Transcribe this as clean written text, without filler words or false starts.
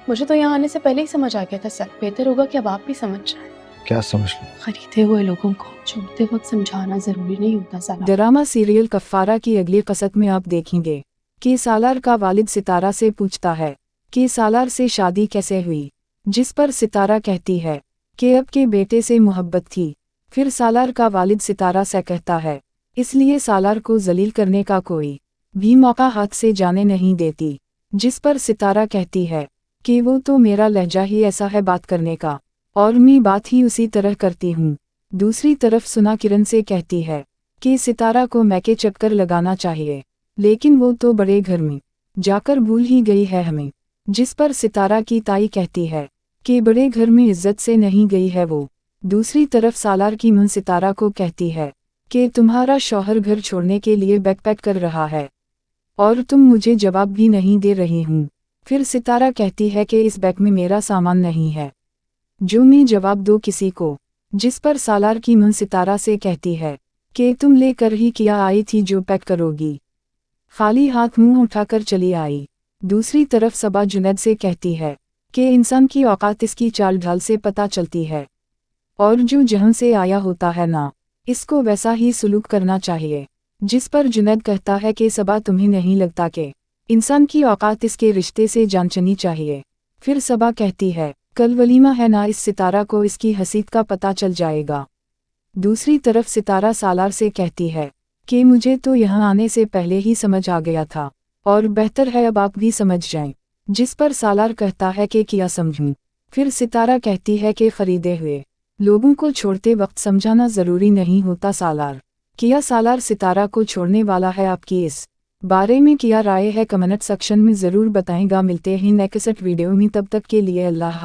मुझे तो यहाँ आने से पहले ही समझ आ गया था सर। बेहतर होगा कि अब आप भी समझ जाएं। क्या समझ लो? खरीदे हुए लोगों को छोड़ते वक्त समझाना जरूरी नहीं होता साला। ड्रामा सीरियल कफ़ारा की अगली कसत में आप देखेंगे कि सालार का वालिद सितारा से पूछता है कि सालार से शादी कैसे हुई, जिस पर सितारा कहती है कि अब के बेटे से मोहब्बत थी। फिर सालार का वालिद सितारा से कहता है इसलिए सालार को जलील करने का कोई भी मौका हाथ से जाने नहीं देती, जिस पर सितारा कहती है कि वो तो मेरा लहजा ही ऐसा है बात करने का, और मैं बात ही उसी तरह करती हूँ। दूसरी तरफ सुना किरण से कहती है कि सितारा को मैके चक्कर लगाना चाहिए, लेकिन वो तो बड़े घर में जाकर भूल ही गई है हमें, जिस पर सितारा की ताई कहती है कि बड़े घर में इज्जत से नहीं गई है वो। दूसरी तरफ सालार की मां सितारा को कहती है कि तुम्हारा शौहर घर छोड़ने के लिए बैकपैक कर रहा है और तुम मुझे जवाब भी नहीं दे रही हूँ। फिर सितारा कहती है कि इस बैग में मेरा सामान नहीं है जो मैं जवाब दो किसी को, जिस पर सालार की मां सितारा से कहती है कि तुम लेकर ही क्या आई थी जो पैक करोगी, खाली हाथ मुंह उठाकर चली आई। दूसरी तरफ सबा जुनैद से कहती है कि इंसान की औकात इसकी चाल ढाल से पता चलती है, और जो जहां से आया होता है ना, इसको वैसा ही सुलूक करना चाहिए। जिस पर जुनैद कहता है कि सबा तुम्हें नहीं लगता कि इंसान की औकात इसके रिश्ते से जानचनी चाहिए। फिर सबा कहती है कल वलीमा है ना, इस सितारा को इसकी हसीत का पता चल जाएगा। दूसरी तरफ सितारा सालार से कहती है कि मुझे तो यहाँ आने से पहले ही समझ आ गया था, और बेहतर है अब आप भी समझ जाएं। जिस पर सालार कहता है कि क्या समझूं। फिर सितारा कहती है कि खरीदे हुए लोगों को छोड़ते वक्त समझाना ज़रूरी नहीं होता सालार। क्या सालार सितारा को छोड़ने वाला है? आपकी इस बारे में क्या राय है? कमेंट सेक्शन में ज़रूर बताएगा। मिलते हैं नेक्स्ट वीडियो में, तब तक के लिए अल्लाह।